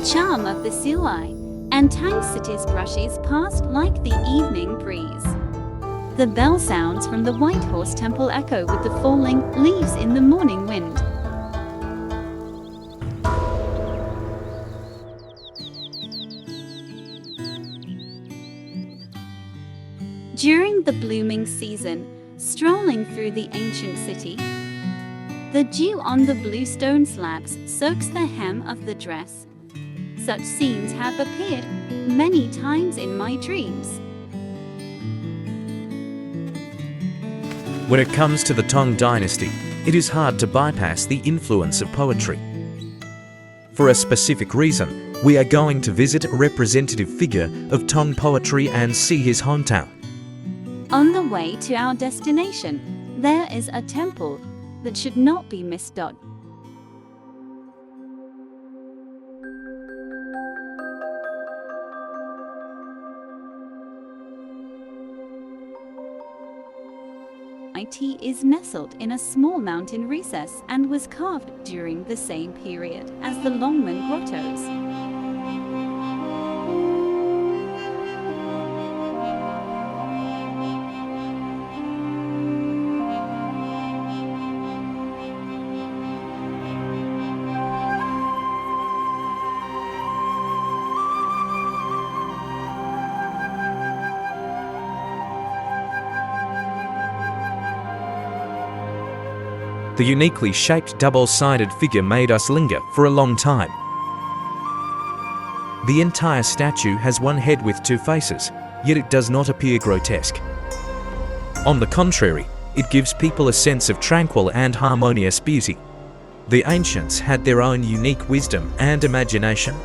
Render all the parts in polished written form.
charm of the Siuai and Tang city's brushes past like the evening breeze. The bell sounds from the White Horse Temple echo with the falling leaves in the morning wind. During the blooming season, strolling through the ancient city, the dew on the blue stone slabs soaks the hem of the dress. Such scenes have appeared many times in my dreams. When it comes to the Tang dynasty, it is hard to bypass the influence of poetry. For a specific reason, we are going to visit a representative figure of Tang poetry and see his hometown. On the way to our destination, there is a temple that should not be missed. It is nestled in a small mountain recess and was carved during the same period as the Longmen Grottos. The uniquely shaped double-sided figure made us linger for a long time. The entire statue has one head with two faces, yet it does not appear grotesque. On the contrary, it gives people a sense of tranquil and harmonious beauty. The ancients had their own unique wisdom and imagination.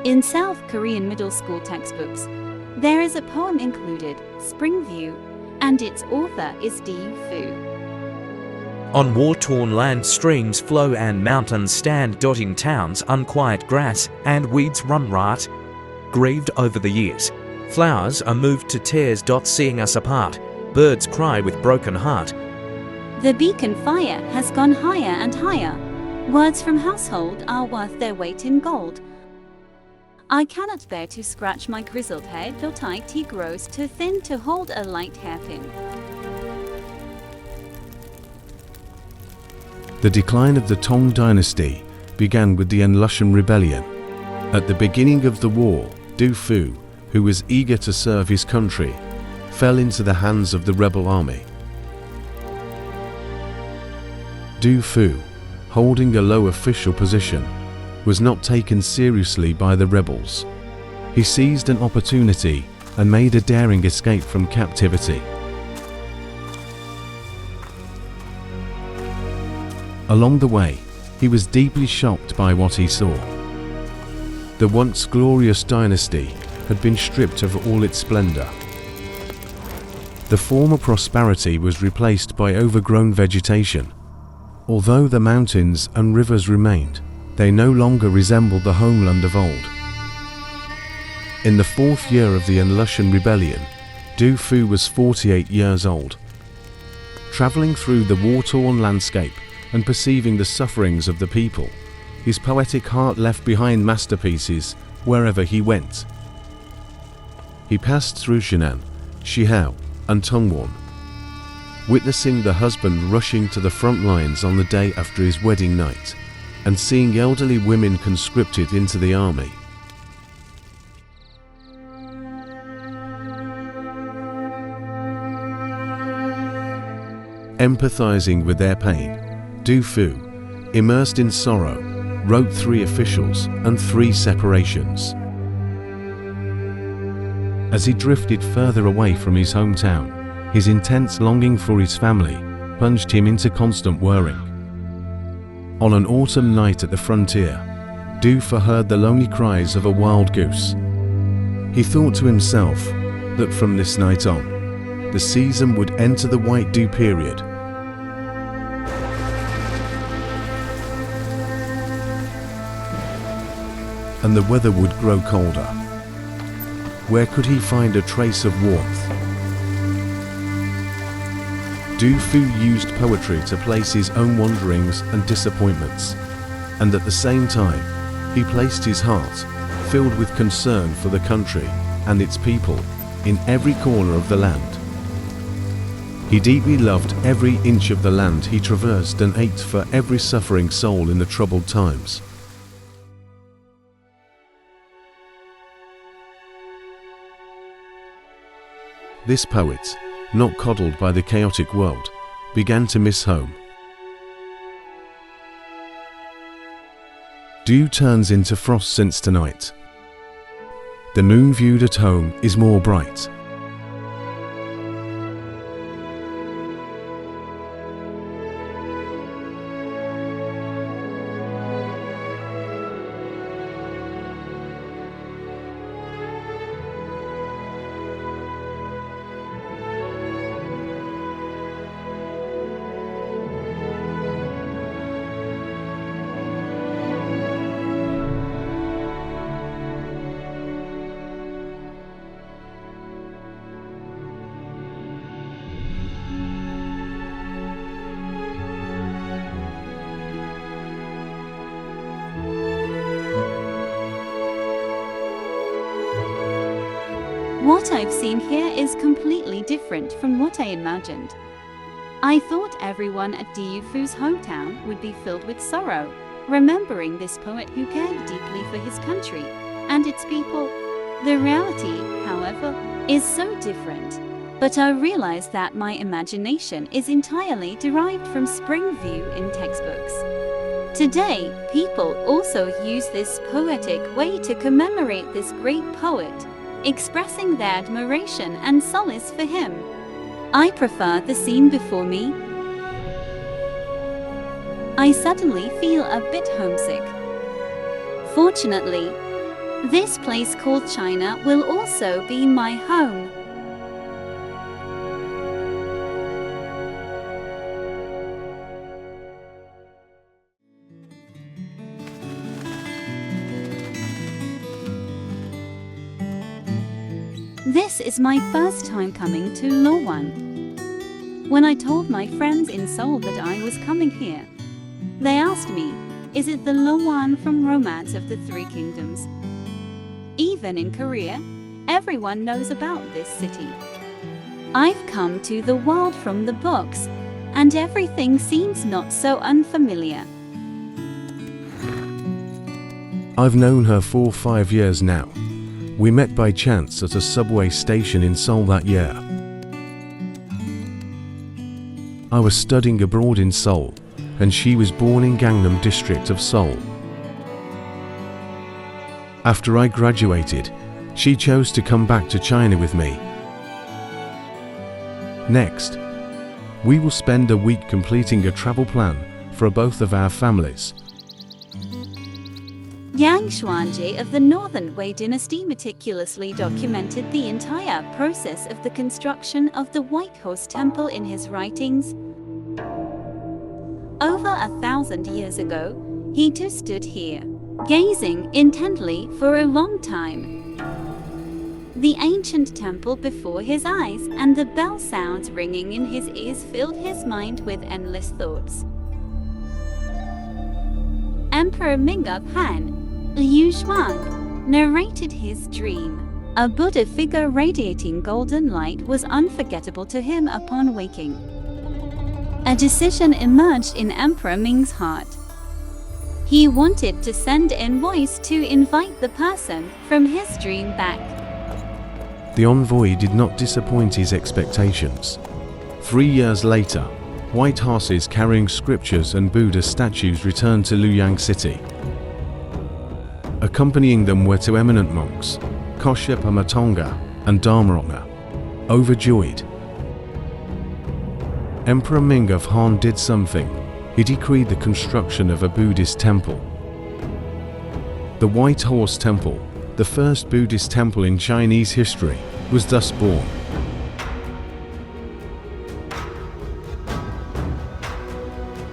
In South Korean middle school textbooks, there is a poem included, Spring View, and its author is Du-fu. On war-torn land streams flow and mountains stand dotting towns, unquiet grass and weeds run riot. Grieved over the years, flowers are moved to tears. Seeing us apart, birds cry with broken heart. The beacon fire has gone higher and higher. Words from household are worth their weight in gold. I cannot bear to scratch my grizzled head, it grows too thin to hold a light hairpin. The decline of the Tang dynasty began with the Enlushan Rebellion. At the beginning of the war, Du-fu, who was eager to serve his country, fell into the hands of the rebel army. Du-fu, holding a low official position, was not taken seriously by the rebels. He seized an opportunity and made a daring escape from captivity. Along the way, he was deeply shocked by what he saw. The once glorious dynasty had been stripped of all its splendor. The former prosperity was replaced by overgrown vegetation. Although the mountains and rivers remained, they no longer resembled the homeland of old. In the 4th year of the Enlushan Rebellion, Du-fu was 48 years old. Traveling through the war-torn landscape and perceiving the sufferings of the people, his poetic heart left behind masterpieces wherever he went. He passed through Shinan, Shihao, and Tongwon, witnessing the husband rushing to the front lines on the day after his wedding night, and seeing elderly women conscripted into the army. Empathizing with their pain, Du-fu, immersed in sorrow, wrote 3 officials and 3 separations. As he drifted further away from his hometown, his intense longing for his family plunged him into constant worrying. On an autumn night at the frontier, Du-fu heard the lonely cries of a wild goose. He thought to himself that from this night on, the season would enter the white dew period. and the weather would grow colder. Where could he find a trace of warmth? Du Fu used poetry to place his own wanderings and disappointments, and at the same time, he placed his heart, filled with concern for the country and its people, in every corner of the land. He deeply loved every inch of the land he traversed and ached for every suffering soul in the troubled times. This poet, not coddled by the chaotic world, began to miss home. Dew turns into frost since tonight. The moon viewed at home is more bright. What I've seen here is completely different from what I imagined. I thought everyone at Du Fu's hometown would be filled with sorrow, remembering this poet who cared deeply for his country and its people. The reality, however, is so different. But I realize that my imagination is entirely derived from Springview in textbooks. Today, people also use this poetic way to commemorate this great poet, expressing their admiration and solace for him. I prefer the scene before me. I suddenly feel a bit homesick. Fortunately, this place called China will also be my home. This is my first time coming to Lowan. When I told my friends in Seoul that I was coming here, they asked me, is it the Lowan from Romance of the Three Kingdoms? Even in Korea, everyone knows about this city. I've come to the world from the books, and everything seems not so unfamiliar. I've known her for 5 years now. We met by chance at a subway station in Seoul that year. I was studying abroad in Seoul, and she was born in Gangnam district of Seoul. After I graduated, she chose to come back to China with me. Next, we will spend a week completing a travel plan for both of our families. Yang Xuanji of the Northern Wei dynasty meticulously documented the entire process of the construction of the White Horse Temple in his writings. Over 1,000 years ago, he too stood here, gazing intently for a long time. The ancient temple before his eyes and the bell sounds ringing in his ears filled his mind with endless thoughts. Emperor Ming of Han, Liu Xuan, narrated his dream. A Buddha figure radiating golden light was unforgettable to him upon waking. A decision emerged in Emperor Ming's heart. He wanted to send envoys to invite the person from his dream back. The envoy did not disappoint his expectations. 3 years later, white horses carrying scriptures and Buddha statues returned to Luoyang City. Accompanying them were two eminent monks, Koshyapa Matonga and Dharmarotna. Overjoyed, Emperor Ming of Han did something. He decreed the construction of a Buddhist temple. The White Horse Temple, the first Buddhist temple in Chinese history, was thus born.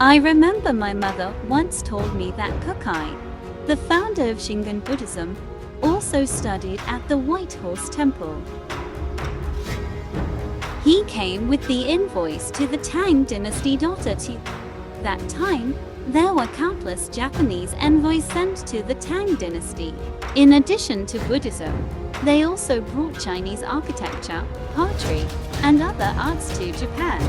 I remember my mother once told me that Kukai, the founder of Shingon Buddhism, also studied at the White Horse Temple. He came with the invoice to the Tang dynasty. At that time, there were countless Japanese envoys sent to the Tang dynasty. In addition to Buddhism, they also brought Chinese architecture, poetry, and other arts to Japan.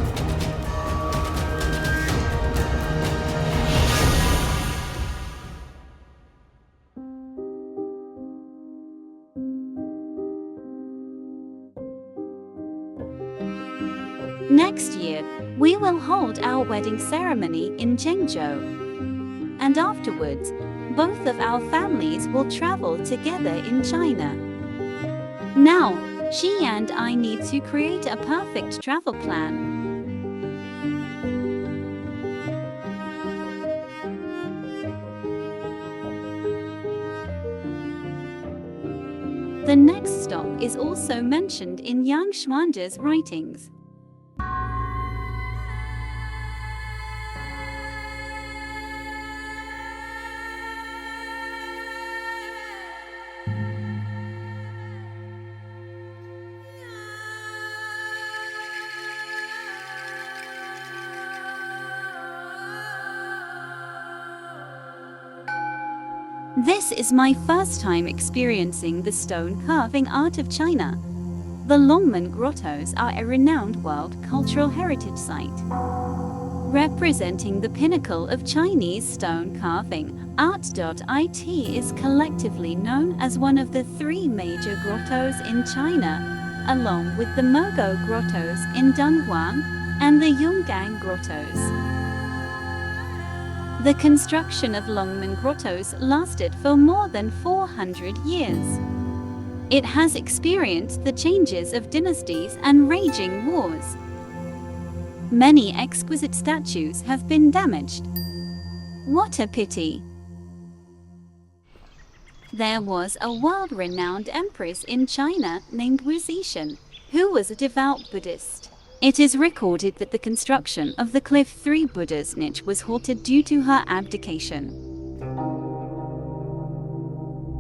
Next year, we will hold our wedding ceremony in Zhengzhou. And afterwards, both of our families will travel together in China. Now, she and I need to create a perfect travel plan. The next stop is also mentioned in Yang Xuanzhi's writings. This is my first time experiencing the stone carving art of China. The Longmen Grottoes are a renowned World Cultural Heritage Site. Representing the pinnacle of Chinese stone carving, Art.it is collectively known as one of the three major grottos in China, along with the Mogo Grottoes in Dunhuang and the Yonggang Grottoes. The construction of Longmen Grottoes lasted for more than 400 years. It has experienced the changes of dynasties and raging wars. Many exquisite statues have been damaged. What a pity! There was a world-renowned empress in China named Wu Zetian, who was a devout Buddhist. It is recorded that the construction of the Cliff 3 Buddha's niche was halted due to her abdication.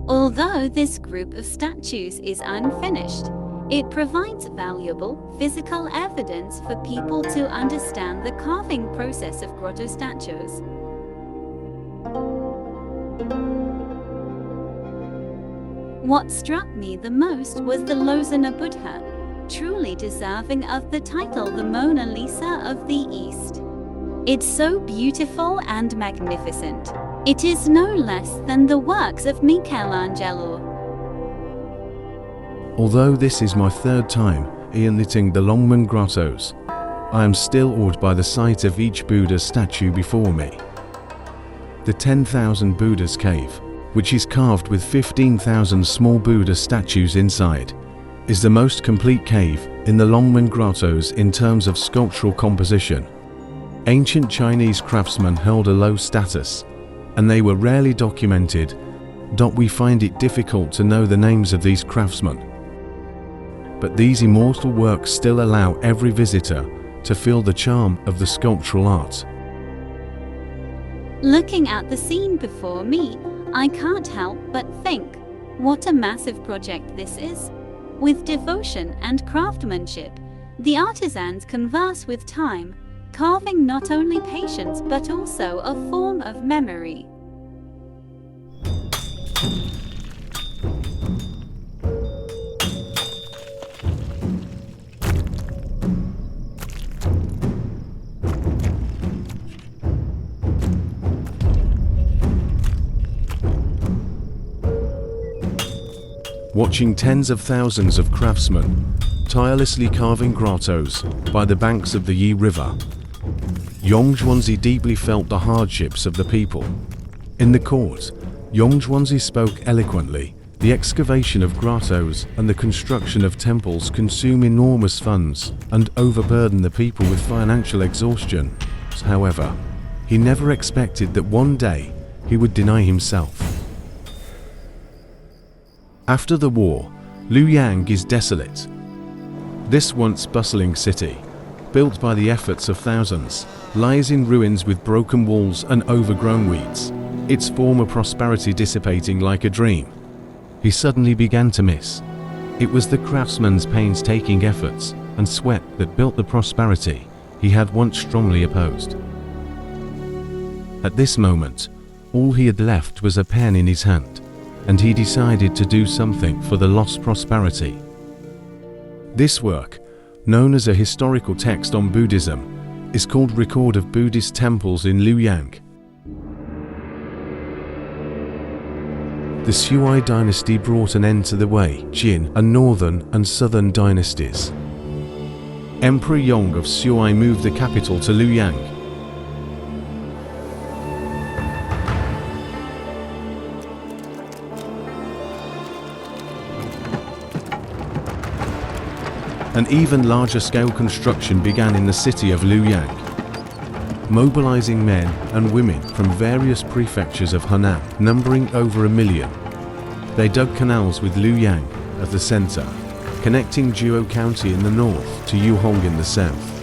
Although this group of statues is unfinished, it provides valuable physical evidence for people to understand the carving process of grotto statues. What struck me the most was the Losana Buddha, truly deserving of the title the Mona Lisa of the East. It's so beautiful and magnificent. It is no less than the works of Michelangelo. Although this is my third time visiting the Longmen Grottoes, I am still awed by the sight of each Buddha statue before me. The 10,000 Buddhas cave, which is carved with 15,000 small Buddha statues inside, is the most complete cave in the Longmen Grottoes in terms of sculptural composition. Ancient Chinese craftsmen held a low status, and they were rarely documented. We find it difficult to know the names of these craftsmen. But these immortal works still allow every visitor to feel the charm of the sculptural art. Looking at the scene before me, I can't help but think, what a massive project this is. With devotion and craftsmanship, the artisans converse with time, carving not only patience but also a form of memory. Watching tens of thousands of craftsmen tirelessly carving grottos by the banks of the Yi River, Yang Xuanzhi deeply felt the hardships of the people. In the court, Yang Xuanzhi spoke eloquently. The excavation of grottos and the construction of temples consume enormous funds and overburden the people with financial exhaustion. However, he never expected that one day he would deny himself. After the war, Luoyang is desolate. This once bustling city, built by the efforts of thousands, lies in ruins with broken walls and overgrown weeds. its former prosperity dissipating like a dream. He suddenly began to miss. It was the craftsman's painstaking efforts and sweat that built the prosperity he had once strongly opposed. At this moment, all he had left was a pen in his hand, and he decided to do something for the lost prosperity. This work, known as a historical text on Buddhism, is called Record of Buddhist Temples in Luoyang. The Sui dynasty brought an end to the Wei, Jin, and northern and southern dynasties. Emperor Yong of Sui moved the capital to Luoyang. An even larger scale construction began in the city of Luoyang. Mobilizing men and women from various prefectures of Henan, numbering over 1 million. They dug canals with Luoyang at the center, connecting Jiao County in the north to Yuhong in the south.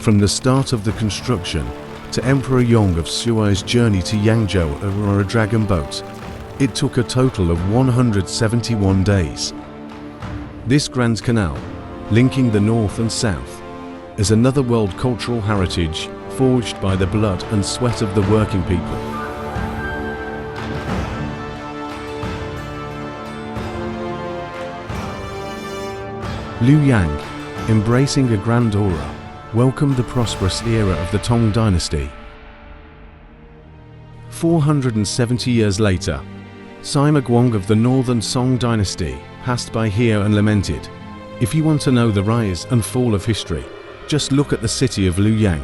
From the start of the construction to Emperor Yong of Sui's journey to Yangzhou over a dragon boat, it took a total of 171 days. This Grand Canal, linking the north and south, is another world cultural heritage forged by the blood and sweat of the working people. Luoyang, embracing a grand aura, welcomed the prosperous era of the Tang dynasty. 470 years later, Sima Guang of the northern Song dynasty passed by here and lamented, "If you want to know the rise and fall of history, just look at the city of Luoyang."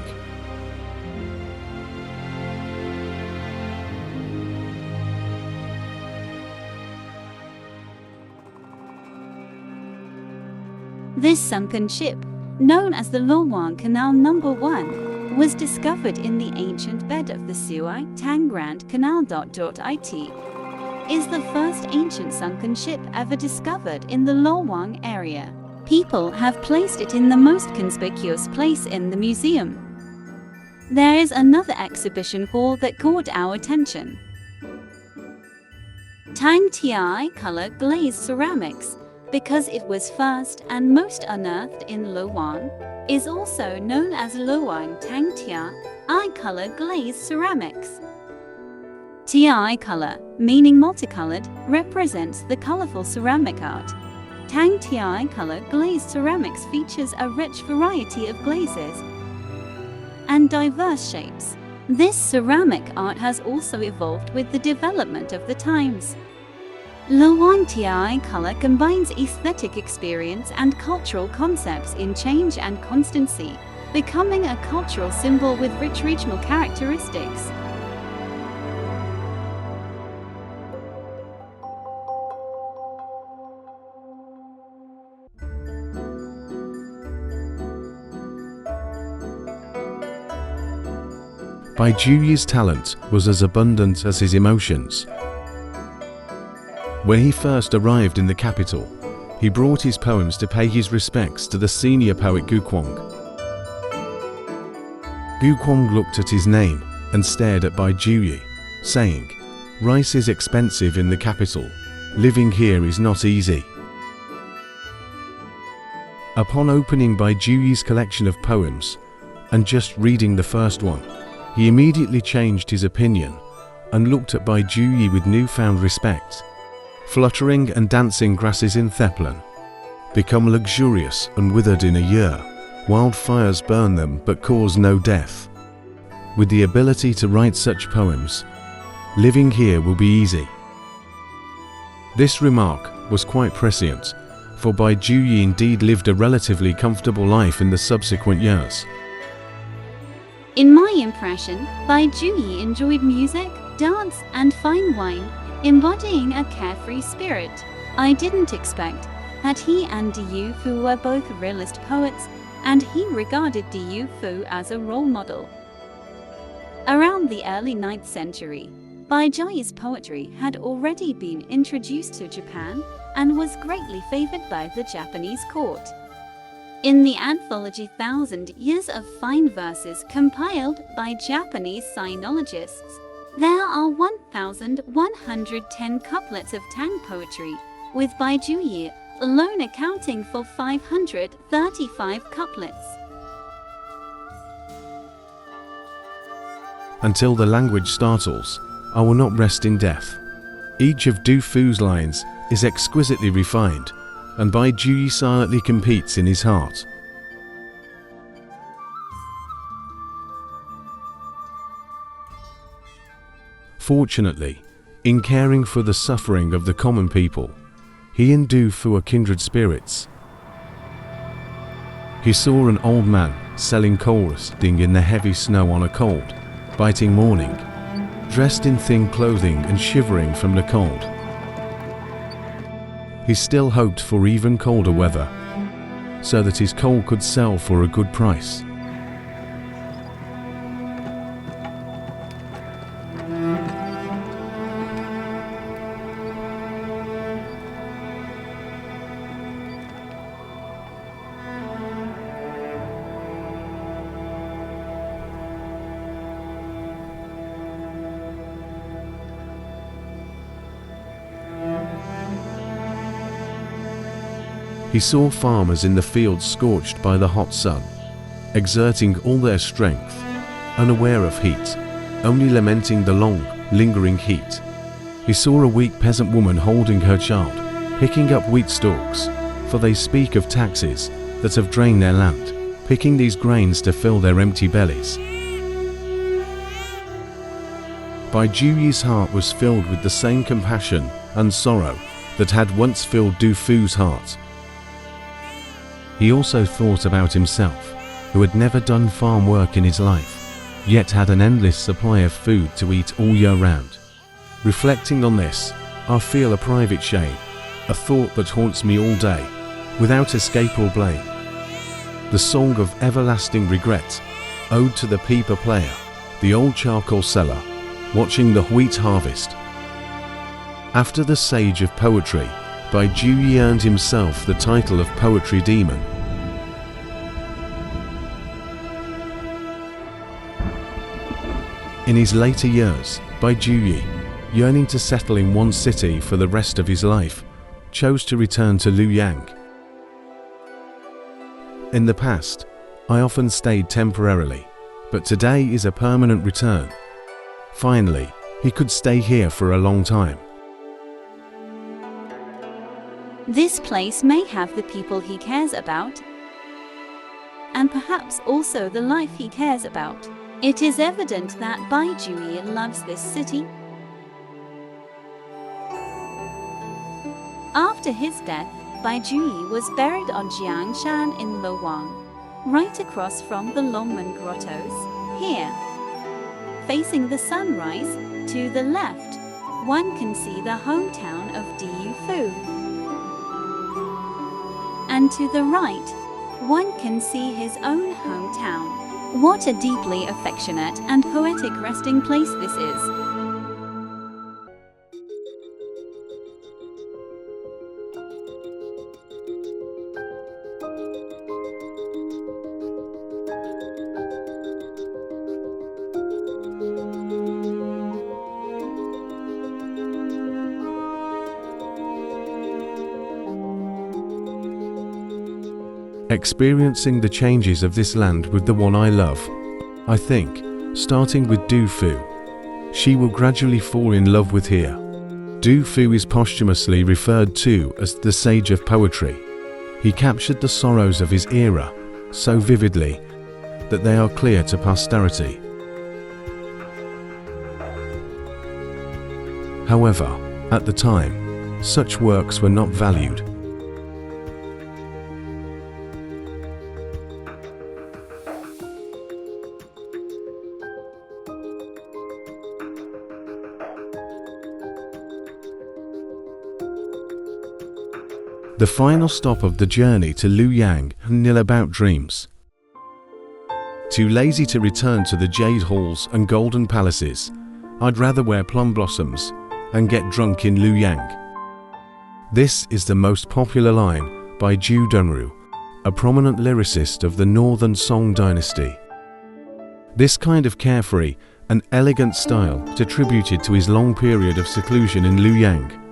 This sunken ship, known as the Luoyang Canal No. 1, was discovered in the ancient bed of the Sui Tang Grand Canal. It is the first ancient sunken ship ever discovered in the Luoyang area. People have placed it in the most conspicuous place in the museum. There is another exhibition hall that caught our attention. Tang Ti color glazed ceramics, because it was first and most unearthed in Luoyang, is also known as Luoyang Tang Ti color glazed ceramics. Ti color, meaning multicolored, represents the colorful ceramic art. Tang Ti color glazed ceramics features a rich variety of glazes and diverse shapes. This ceramic art has also evolved with the development of the times. Luoyang Ti color combines aesthetic experience and cultural concepts in change and constancy, becoming a cultural symbol with rich regional characteristics. Bai Juyi's talent was as abundant as his emotions. When he first arrived in the capital, he brought his poems to pay his respects to the senior poet Gu Kuang. Gu Kuang looked at his name and stared at Bai Juyi, saying, "Rice is expensive in the capital. Living here is not easy." Upon opening Bai Juyi's collection of poems and just reading the first one, he immediately changed his opinion and looked at Bai Juyi with newfound respect. Fluttering and dancing grasses in Theplan become luxurious and withered in a year. Wildfires burn them but cause no death. With the ability to write such poems, living here will be easy. This remark was quite prescient, for Bai Juyi indeed lived a relatively comfortable life in the subsequent years. In my impression, Bai Juyi enjoyed music, dance, and fine wine, embodying a carefree spirit. I didn't expect that he and Diyu Fu were both realist poets, and he regarded Diyu Fu as a role model. Around the early 9th century, Bai Juyi's poetry had already been introduced to Japan and was greatly favored by the Japanese court. In the anthology Thousand Years of Fine Verses compiled by Japanese sinologists, there are 1,110 couplets of Tang poetry, with Bai Juyi alone accounting for 535 couplets. Until the language startles, I will not rest in death. Each of Du Fu's lines is exquisitely refined, and Bai Juyi silently competes in his heart. Fortunately, in caring for the suffering of the common people, he and Du Fu are kindred spirits. He saw an old man selling coal rusting in the heavy snow on a cold, biting morning, dressed in thin clothing and shivering from the cold. He still hoped for even colder weather, so that his coal could sell for a good price. He saw farmers in the fields scorched by the hot sun, exerting all their strength, unaware of heat, only lamenting the long, lingering heat. He saw a weak peasant woman holding her child, picking up wheat stalks, for they speak of taxes that have drained their land, picking these grains to fill their empty bellies. Bai Juyi's heart was filled with the same compassion and sorrow that had once filled Du Fu's heart. He also thought about himself, who had never done farm work in his life, yet had an endless supply of food to eat all year round. Reflecting on this, I feel a private shame, a thought that haunts me all day, without escape or blame. The song of everlasting regret, ode to the peeper player, the old charcoal seller, watching the wheat harvest. After the sage of poetry, Bai Juyi earned himself the title of Poetry Demon. In his later years, Bai Juyi, yearning to settle in one city for the rest of his life, chose to return to Luoyang. In the past, I often stayed temporarily, but today is a permanent return. Finally, he could stay here for a long time. This place may have the people he cares about, and perhaps also the life he cares about. It is evident that Bai Juyi loves this city. After his death, Bai Juyi was buried on Jiangshan in Luoyang, right across from the Longmen Grottos. Here, facing the sunrise, to the left, one can see the hometown of Du Fu. And to the right, one can see his own hometown. What a deeply affectionate and poetic resting place this is. Experiencing the changes of this land with the one I love, I think, starting with Du Fu, she will gradually fall in love with here. Du Fu is posthumously referred to as the Sage of Poetry. He captured the sorrows of his era so vividly that they are clear to posterity. However, at the time, such works were not valued. The final stop of the journey to Luoyang, nil about dreams. Too lazy to return to the jade halls and golden palaces, I'd rather wear plum blossoms and get drunk in Luoyang. This is the most popular line by Zhu Dunru, a prominent lyricist of the Northern Song dynasty. This kind of carefree and elegant style is attributed to his long period of seclusion in Luoyang.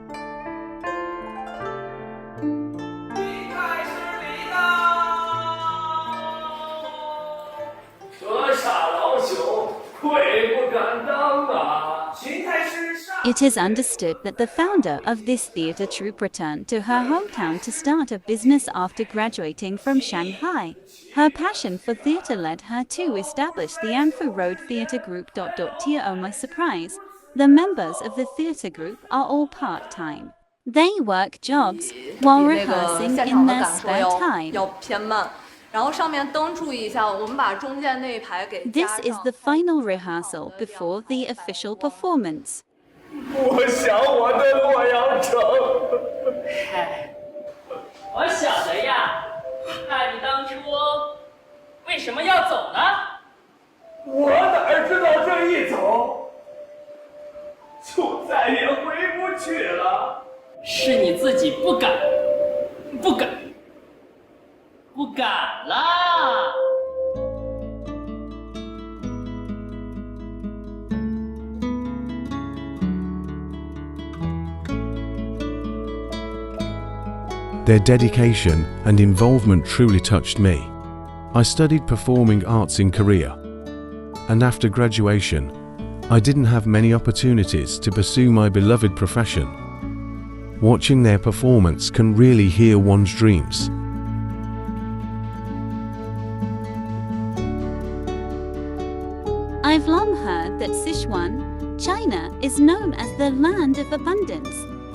It is understood that the founder of this theatre troupe returned to her hometown to start a business after graduating from Shanghai. Her passion for theatre led her to establish the Anfu Road Theatre Group. To my surprise, the members of the theatre group are all part-time. They work jobs while rehearsing in their spare time. This is the final rehearsal before the official performance. 我想我的洛阳城。嗨，我晓得呀。那你当初为什么要走呢？我哪知道这一走，就再也回不去了。是你自己不敢，不敢啦。 Their dedication and involvement truly touched me. I studied performing arts in Korea, and after graduation, I didn't have many opportunities to pursue my beloved profession. Watching their performance can really heal one's dreams. I've long heard that Sichuan, China, is known as the land of abundance.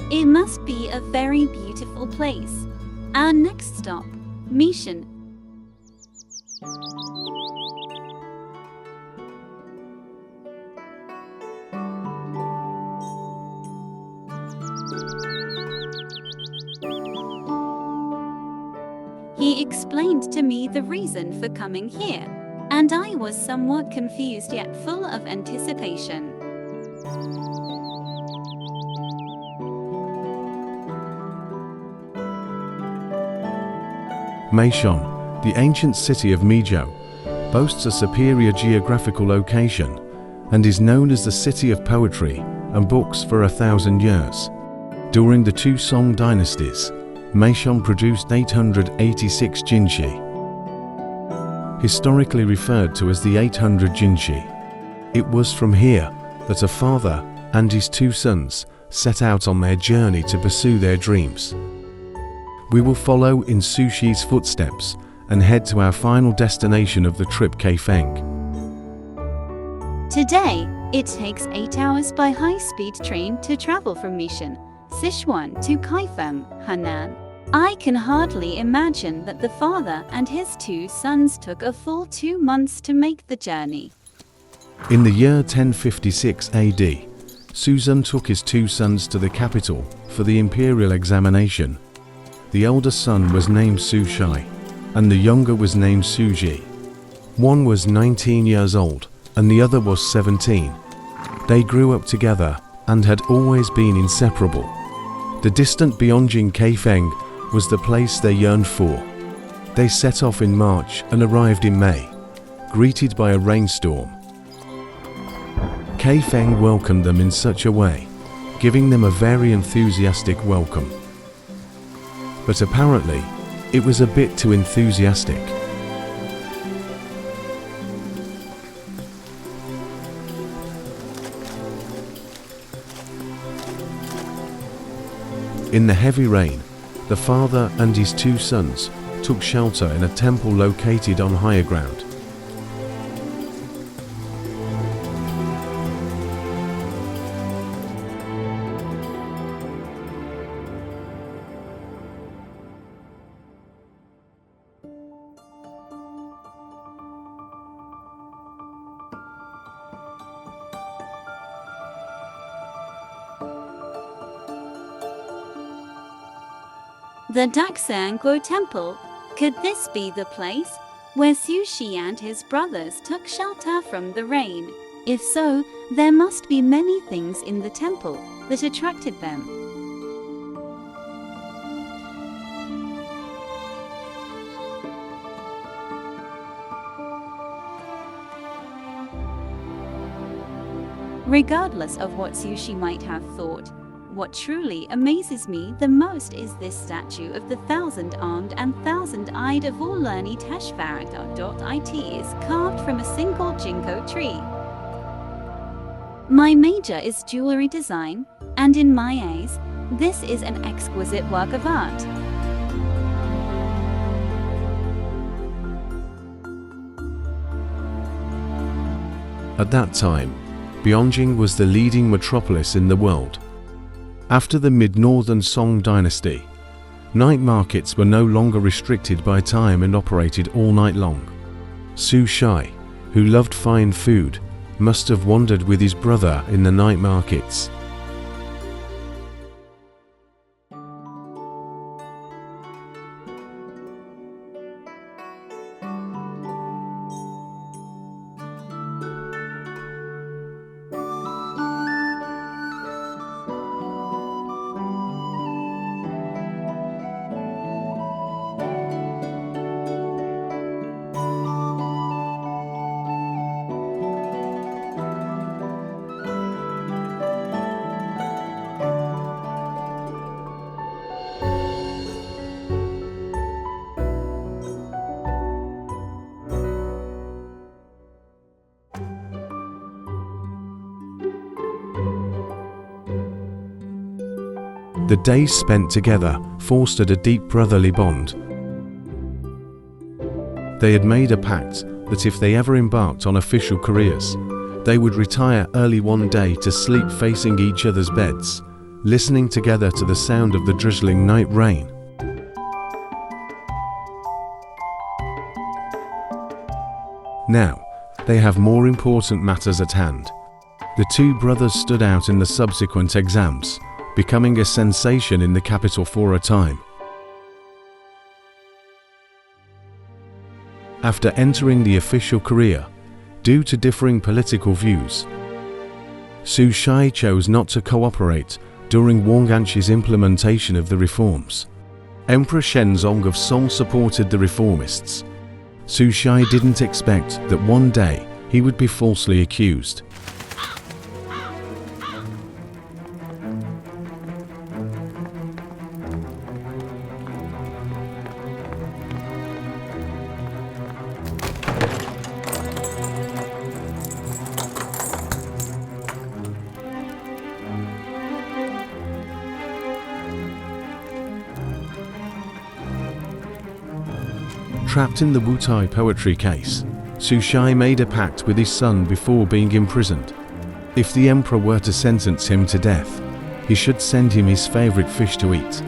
It must be a very beautiful place. Our next stop, Mission. He explained to me the reason for coming here, and I was somewhat confused yet full of anticipation. Meishan, the ancient city of Mizhou, boasts a superior geographical location and is known as the city of poetry and books for 1,000 years. During the two Song dynasties, Meishan produced 886 jinshi, historically referred to as the 800 jinshi. It was from here that a father and his two sons set out on their journey to pursue their dreams. We will follow in Su Shi's footsteps and head to our final destination of the trip, Kaifeng. Today, it takes 8 hours by high-speed train to travel from Mission, Sichuan to Kaifeng, Henan. I can hardly imagine that the father and his two sons took a full 2 months to make the journey. In the year 1056 AD, Suzun took his two sons to the capital for the imperial examination. The elder son was named Su Shi, and the younger was named Su Ji. One was 19 years old, and the other was 17. They grew up together and had always been inseparable. The distant Byeongjin Kaifeng was the place they yearned for. They set off in March and arrived in May, greeted by a rainstorm. Kaifeng welcomed them in such a way, giving them a very enthusiastic welcome. But apparently, it was a bit too enthusiastic. In the heavy rain, the father and his two sons took shelter in a temple located on higher ground. The Daksangguo Temple. Could this be the place where Su Shi and his brothers took shelter from the rain? If so, there must be many things in the temple that attracted them. Regardless of what Sushi might have thought, what truly amazes me the most is this statue of the thousand-armed and thousand-eyed Avorlani Teshvaraka.it is carved from a single ginkgo tree. My major is jewelry design, and in my eyes, this is an exquisite work of art. At that time, Beijing was the leading metropolis in the world. After the mid-northern Song dynasty, night markets were no longer restricted by time and operated all night long. Su Shai, who loved fine food, must have wandered with his brother in the night markets. The days spent together fostered a deep brotherly bond. They had made a pact that if they ever embarked on official careers, they would retire early one day to sleep facing each other's beds, listening together to the sound of the drizzling night rain. Now, they have more important matters at hand. The two brothers stood out in the subsequent exams, becoming a sensation in the capital for a time. After entering the official career, due to differing political views, Su Shai chose not to cooperate during Wang Anxi's implementation of the reforms. Emperor Shenzong of Song supported the reformists. Su Shai didn't expect that one day he would be falsely accused. Trapped in the Wutai poetry case, Su Shai made a pact with his son before being imprisoned. If the emperor were to sentence him to death, he should send him his favorite fish to eat.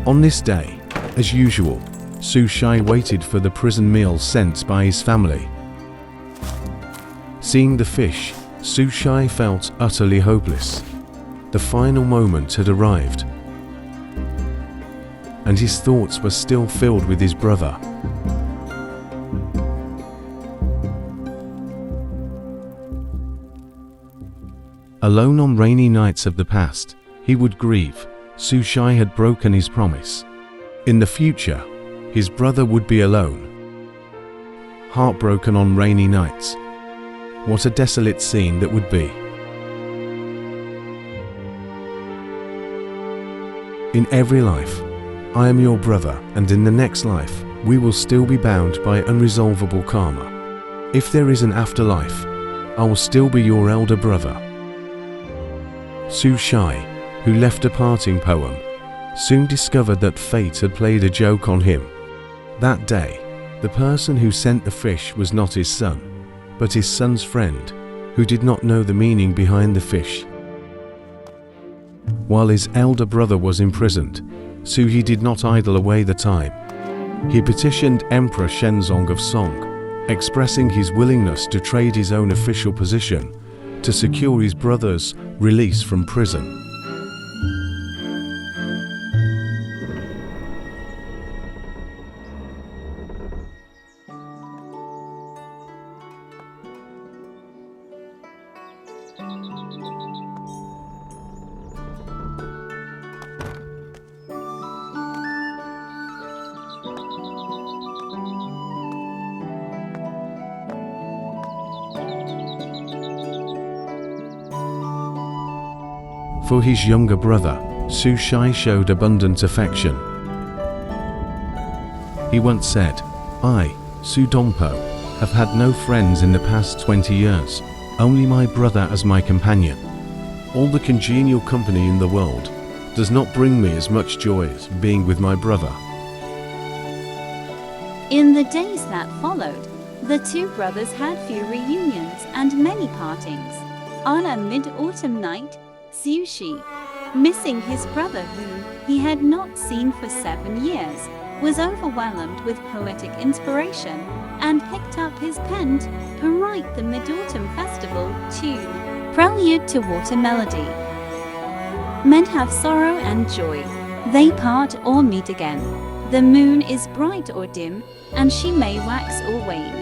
On this day, as usual, Su Shai waited for the prison meal sent by his family. Seeing the fish, Su Shai felt utterly hopeless. The final moment had arrived, and his thoughts were still filled with his brother. Alone on rainy nights of the past, he would grieve. Su Shai had broken his promise. In the future, his brother would be alone. Heartbroken on rainy nights. What a desolate scene that would be. In every life, I am your brother, and in the next life, we will still be bound by unresolvable karma. If there is an afterlife, I will still be your elder brother. Su Shai, who left a parting poem, soon discovered that fate had played a joke on him. That day, the person who sent the fish was not his son, but his son's friend, who did not know the meaning behind the fish. While his elder brother was imprisoned, Su He did not idle away the time. He petitioned Emperor Shenzong of Song, expressing his willingness to trade his own official position to secure his brother's release from prison. For his younger brother, Su Shi showed abundant affection. He once said, "I, Su Dongpo, have had no friends in the past 20 years, only my brother as my companion. All the congenial company in the world does not bring me as much joy as being with my brother." In the days that followed, the two brothers had few reunions and many partings. On a mid-autumn night, Su Shi, missing his brother whom he had not seen for 7 years, was overwhelmed with poetic inspiration and picked up his pen to write the Mid-Autumn Festival tune, Prelude to Water Melody. Men have sorrow and joy. They part or meet again. The moon is bright or dim, and she may wax or wane.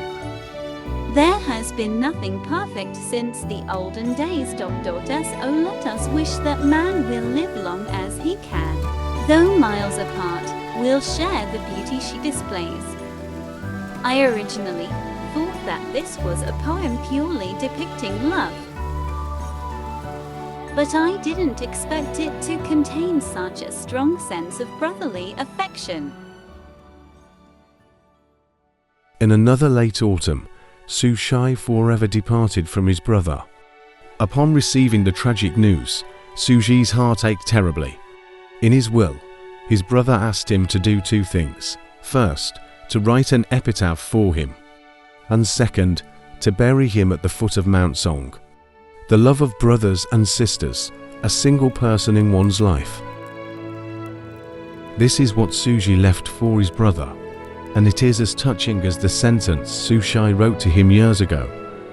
There has been nothing perfect since the olden days. So let us wish that man will live long as he can. Though miles apart, we'll share the beauty she displays. I originally thought that this was a poem purely depicting love, but I didn't expect it to contain such a strong sense of brotherly affection. In another late autumn, Su Shi forever departed from his brother. Upon receiving the tragic news, Su Shi's heart ached terribly. In his will, his brother asked him to do 2 things. First, to write an epitaph for him, and second, to bury him at the foot of Mount Song. The love of brothers and sisters, a single person in one's life. This is what Su Shi left for his brother, and it is as touching as the sentence Su Shi wrote to him years ago: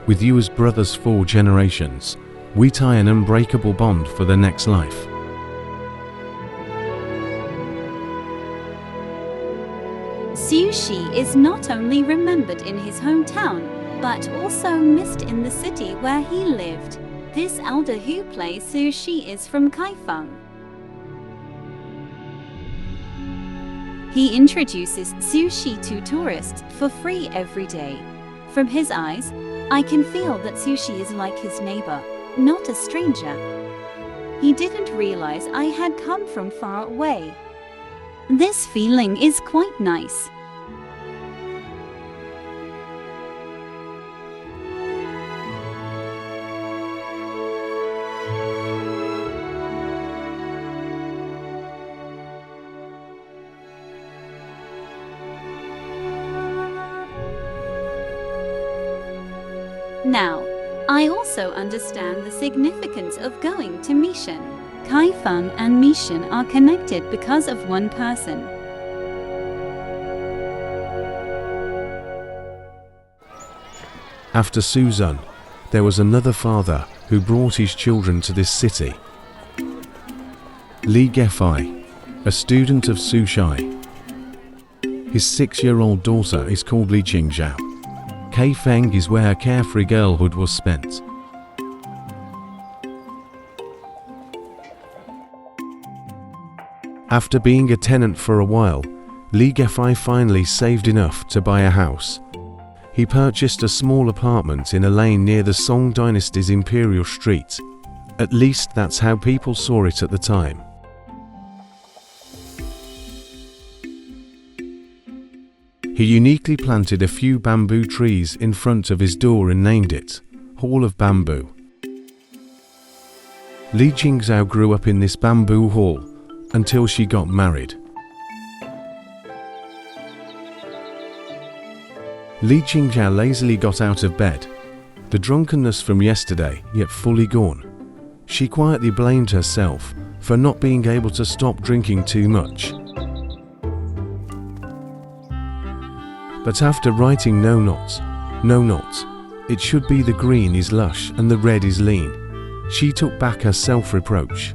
"With you as brothers 4 generations, we tie an unbreakable bond for the next life." Su Shi is not only remembered in his hometown, but also missed in the city where he lived. This elder who plays Su Shi is from Kaifeng. He introduces Su Shi to tourists for free every day. From his eyes, I can feel that Su Shi is like his neighbor, not a stranger. He didn't realize I had come from far away. This feeling is quite nice. Now, I also understand the significance of going to Mishan. Kaifeng and Mishan are connected because of one person. After Su Zun, there was another father who brought his children to this city. Li Gefei, a student of Su Shi. His 6-year-old daughter is called Li Qingzhao. Kaifeng is where her carefree girlhood was spent. After being a tenant for a while, Li Gefei finally saved enough to buy a house. He purchased a small apartment in a lane near the Song Dynasty's Imperial Street. At least that's how people saw it at the time. He uniquely planted a few bamboo trees in front of his door and named it Hall of Bamboo. Li Qingzhao grew up in this bamboo hall until she got married. Li Qingzhao lazily got out of bed, the drunkenness from yesterday yet fully gone. She quietly blamed herself for not being able to stop drinking too much. But after writing no notes, No, not. It should be the green is lush and the red is lean. She took back her self-reproach.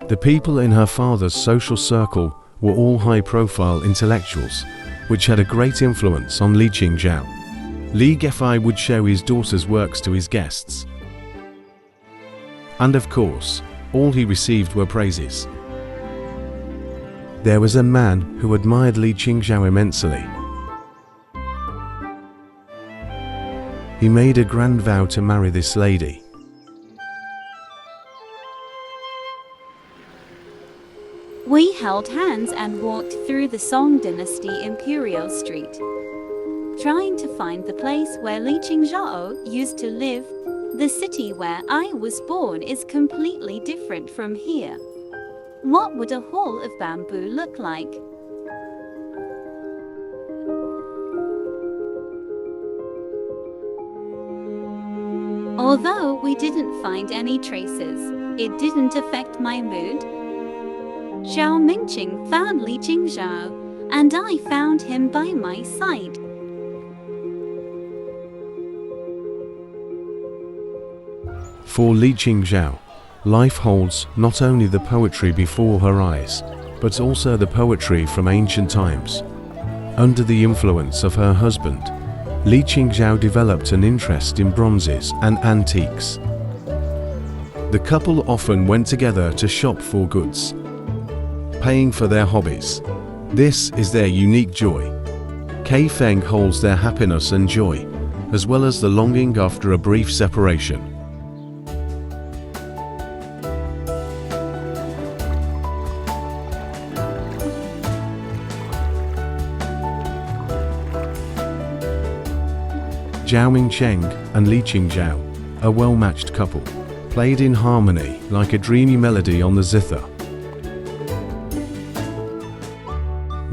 The people in her father's social circle were all high-profile intellectuals, which had a great influence on Li Qingzhao. Li Gefei would show his daughter's works to his guests. And of course, all he received were praises. There was a man who admired Li Qingzhao immensely. He made a grand vow to marry this lady. We held hands and walked through the Song Dynasty Imperial Street, trying to find the place where Li Qingzhao used to live. The city where I was born is completely different from here. What would a hall of bamboo look like? Although we didn't find any traces, it didn't affect my mood. Zhao Mingqing found Li Qingzhao, and I found him by my side. For Li Qingzhao, life holds not only the poetry before her eyes, but also the poetry from ancient times. Under the influence of her husband, Li Qingzhao developed an interest in bronzes and antiques. The couple often went together to shop for goods, paying for their hobbies. This is their unique joy. Kei Feng holds their happiness and joy, as well as the longing after a brief separation. Zhao Mingcheng and Li Qingzhao, a well-matched couple, played in harmony like a dreamy melody on the zither.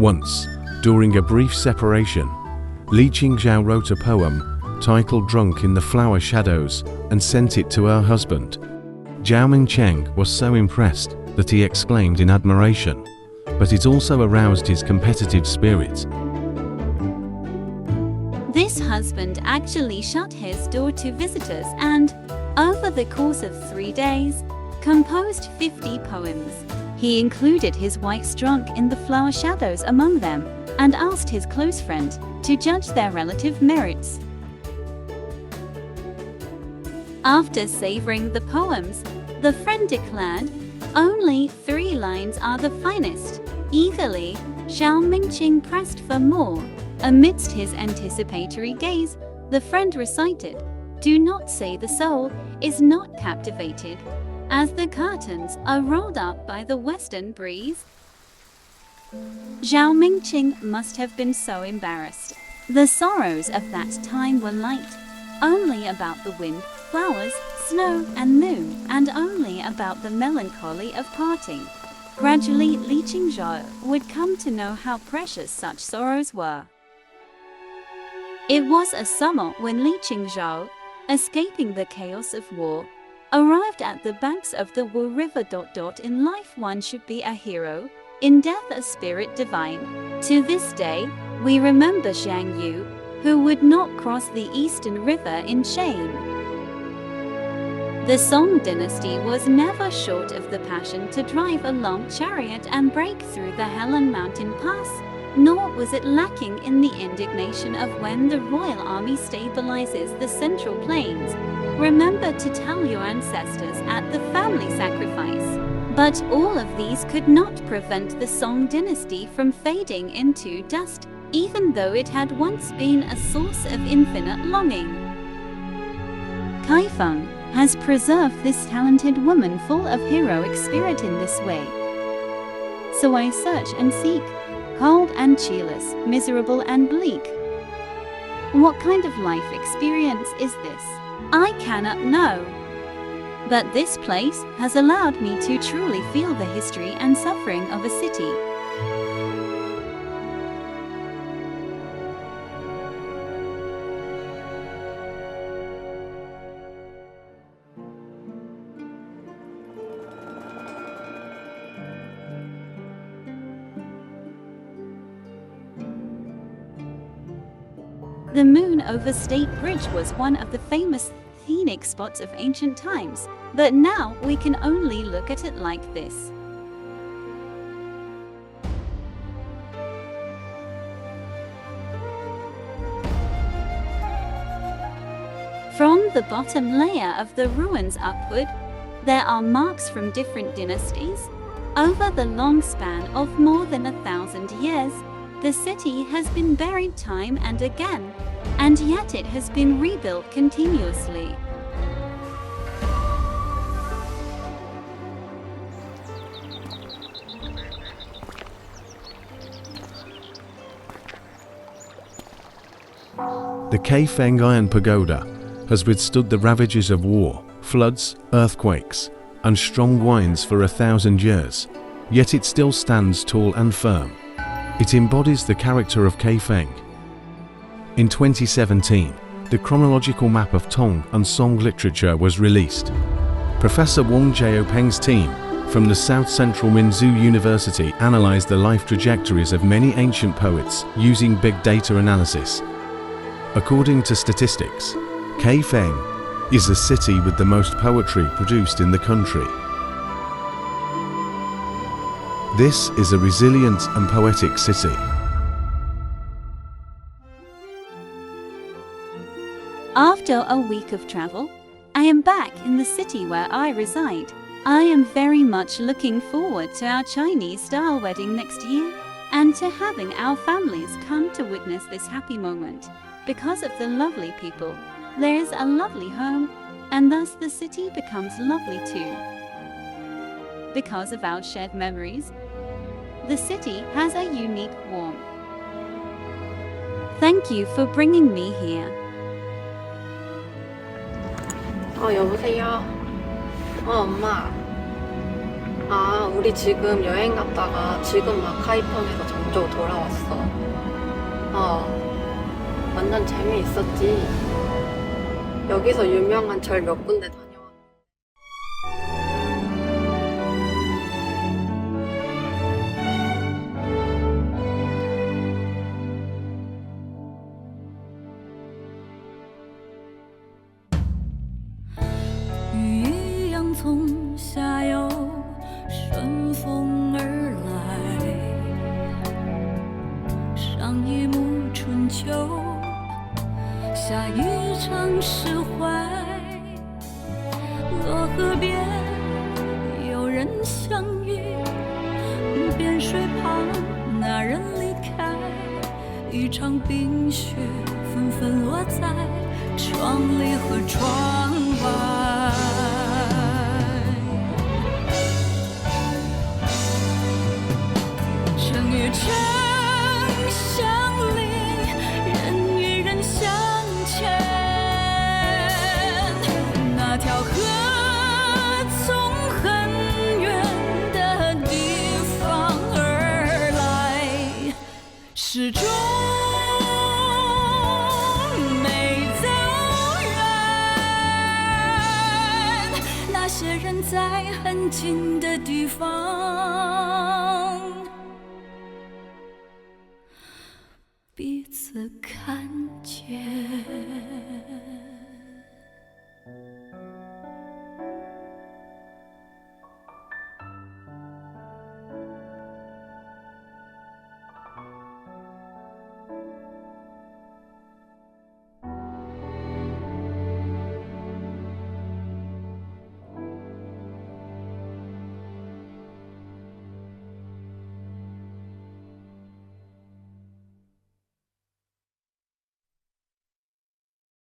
Once, during a brief separation, Li Qingzhao wrote a poem titled Drunk in the Flower Shadows and sent it to her husband. Zhao Mingcheng was so impressed that he exclaimed in admiration, but it also aroused his competitive spirit. This husband actually shut his door to visitors and, over the course of 3 days, composed 50 poems. He included his wife's Drunk in the Flower Shadows among them and asked his close friend to judge their relative merits. After savoring the poems, the friend declared, "Only 3 lines are the finest." Eagerly, Zhao Mingqing pressed for more. Amidst his anticipatory gaze, the friend recited, "Do not say the soul is not captivated, as the curtains are rolled up by the western breeze." Zhao Mingqing must have been so embarrassed. The sorrows of that time were light, only about the wind, flowers, snow, and moon, and only about the melancholy of parting. Gradually, Li Qingzhao would come to know how precious such sorrows were. It was a summer when Li Qingzhao, escaping the chaos of war, arrived at the banks of the Wu River. In life one should be a hero, in death a spirit divine. To this day, we remember Zhang Yu, who would not cross the Eastern River in shame. The Song dynasty was never short of the passion to drive a long chariot and break through the Helan mountain pass, nor was it lacking in the indignation of when the royal army stabilizes the central plains. Remember to tell your ancestors at the family sacrifice. But all of these could not prevent the Song dynasty from fading into dust, even though it had once been a source of infinite longing. Kai Feng has preserved this talented woman full of heroic spirit in this way. So I search and seek, cold and cheerless, miserable and bleak. What kind of life experience is this? I cannot know. But this place has allowed me to truly feel the history and suffering of a city. The moon over State Bridge was one of the famous scenic spots of ancient times, but now we can only look at it like this. From the bottom layer of the ruins upward, there are marks from different dynasties. Over the long span of more than 1,000 years, the city has been buried time and again, and yet it has been rebuilt continuously. The Kaifeng Iron Pagoda has withstood the ravages of war, floods, earthquakes, and strong winds for 1,000 years, yet it still stands tall and firm. It embodies the character of Kaifeng. In 2017, the chronological map of Tong and Song literature was released. Professor Wang Jiaopeng's team from the South Central Minzu University analyzed the life trajectories of many ancient poets using big data analysis. According to statistics, Kaifeng is the city with the most poetry produced in the country. This is a resilient and poetic city. After a week of travel, I am back in the city where I reside. I am very much looking forward to our Chinese-style wedding next year and to having our families come to witness this happy moment. Because of the lovely people, there is a lovely home, and thus the city becomes lovely too. Because of our shared memories, the city has a unique warmth. Thank you for bringing me here. 여보세요? 엄마. 우리 지금 여행 갔다가 지금 막 카이펑에서 정조 돌아왔어. 완전 재미있었지. 여기서 유명한 절 몇 군데 다녀왔는데.在很近的地方。